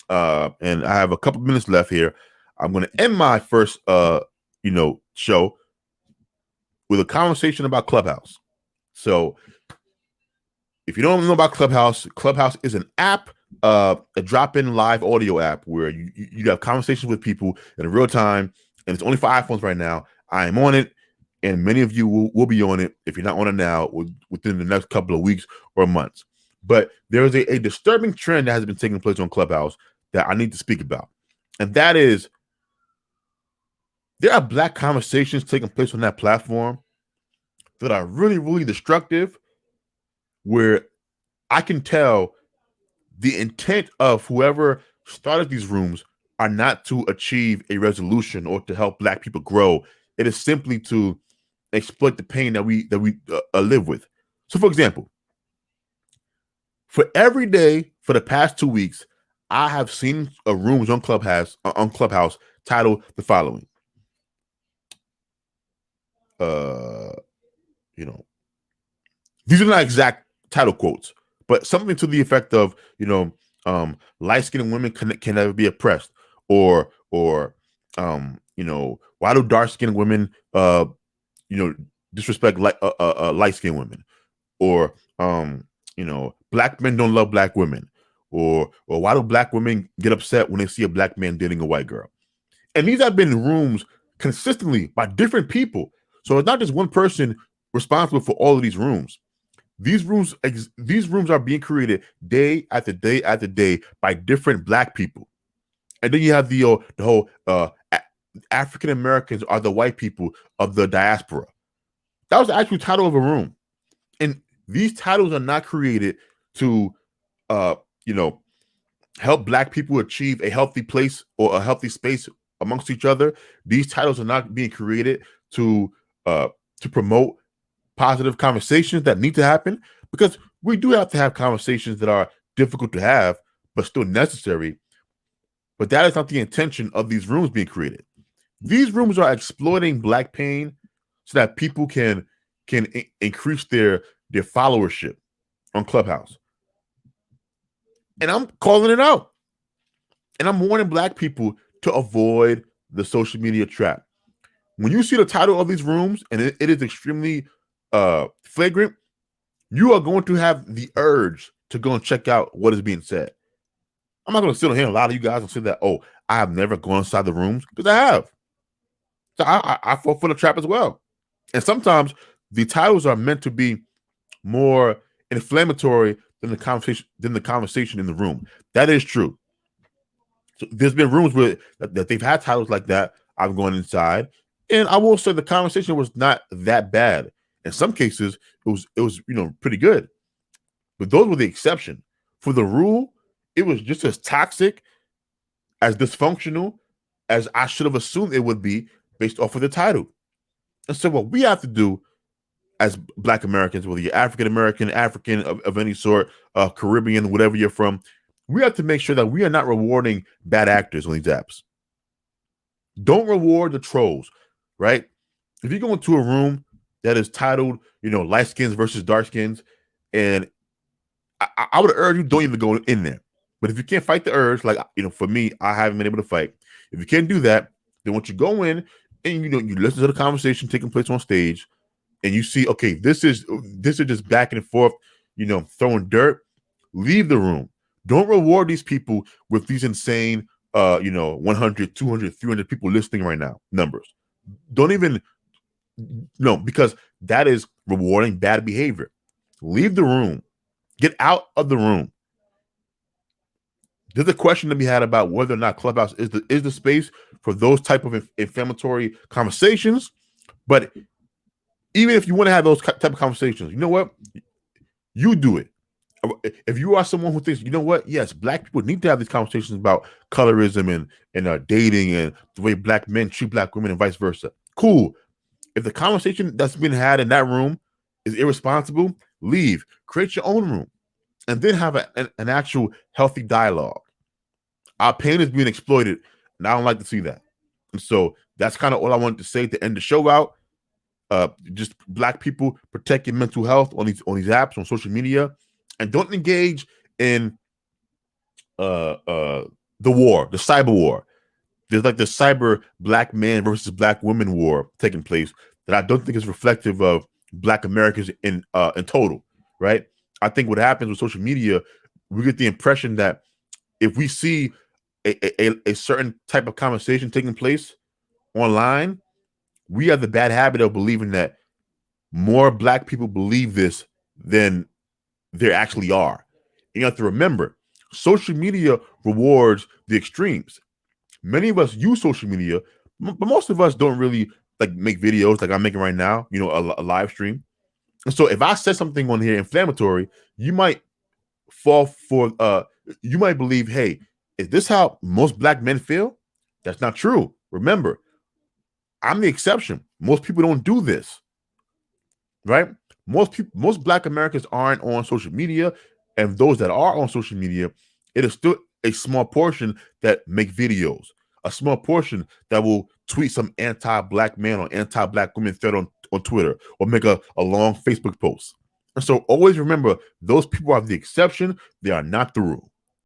and I have a couple minutes left here. I'm going to end my first, show with a conversation about Clubhouse. So, if you don't know about Clubhouse, Clubhouse is an app, a drop-in live audio app where you have conversations with people in real time, and it's only for iPhones right now. I am on it, and many of you will be on it if you're not on it now within the next couple of weeks or months. But there is a disturbing trend that has been taking place on Clubhouse that I need to speak about, and that is there are Black conversations taking place on that platform that are really, really destructive, where I can tell the intent of whoever started these rooms are not to achieve a resolution or to help Black people grow. It is simply to exploit the pain that we live with. So, for example, for every day for the past 2 weeks, I have seen rooms on Clubhouse titled the following. These are not exact title quotes, but something to the effect of, light-skinned women can never be oppressed, or why do dark-skinned women, disrespect light-skinned women, or Black men don't love Black women, or why do Black women get upset when they see a Black man dating a white girl? And these have been rooms consistently by different people. So it's not just one person responsible for all of these rooms. These rooms are being created day after day after day by different Black people. And then you have the whole African Americans are the white people of the diaspora. That was the actual title of a room. And these titles are not created to help Black people achieve a healthy place or a healthy space amongst each other. These titles are not being created to promote positive conversations that need to happen, because we do have to have conversations that are difficult to have but still necessary. But that is not the intention of these rooms being created. These rooms are exploiting Black pain so that people can increase their followership on Clubhouse. And I'm calling it out. And I'm warning Black people to avoid the social media trap. When you see the title of these rooms and it is extremely flagrant, you are going to have the urge to go and check out what is being said. I'm not going to sit here, a lot of you guys will say that, oh, I have never gone inside the rooms, because I have. So I fall for the trap as well. And sometimes the titles are meant to be more inflammatory than the conversation in the room. That is true. So there's been rooms where that they've had titles like that. I've gone inside, and I will say the conversation was not that bad. In some cases, it was pretty good. But those were the exception. For the rule, it was just as toxic, as dysfunctional as I should have assumed it would be based off of the title. And so what we have to do as Black Americans, whether you're African American, African of any sort, Caribbean, whatever you're from, we have to make sure that we are not rewarding bad actors on these apps. Don't reward the trolls, right? If you go into a room that is titled, light skins versus dark skins, and I would urge you, don't even go in there. But if you can't fight the urge, like, for me, I haven't been able to fight. If you can't do that, then once you go in and you listen to the conversation taking place on stage, and you see, okay, this is just back and forth, throwing dirt, leave the room. Don't reward these people with these insane 100, 200, 300 people listening right now numbers. Don't even, no, because that is rewarding bad behavior. Leave the room. Get out of the room. There's a question to be had about whether or not Clubhouse is the space for those type of inflammatory conversations. But even if you want to have those type of conversations, you know what? You do it. If you are someone who thinks, you know what? Yes, Black people need to have these conversations about colorism and dating and the way Black men treat Black women and vice versa. Cool. If the conversation that's been had in that room is irresponsible, leave. Create your own room. And then have an actual healthy dialogue. Our pain is being exploited, and I don't like to see that. And so that's kind of all I wanted to say to end the show out. Just Black people, protect your mental health on these apps, on social media, and don't engage in the war, the cyber war. There's like the cyber black man versus black woman war taking place that I don't think is reflective of black Americans in total, right? I think what happens with social media, we get the impression that if we see a certain type of conversation taking place online, we have the bad habit of believing that more black people believe this than there actually are. You have to remember, social media rewards the extremes. Many of us use social media, but most of us don't really like make videos like I'm making right now, a live stream. And so if I said something on here inflammatory, you might fall for you might believe, hey, is this how most black men feel? That's not true. Remember, I'm the exception. Most people don't do this, right? Most black Americans aren't on social media, and those that are on social media, it is still a small portion that make videos, a small portion that will tweet some anti-black man or anti-black woman thread on Twitter, or make a long Facebook post. And so always remember, those people are the exception, they are not the rule.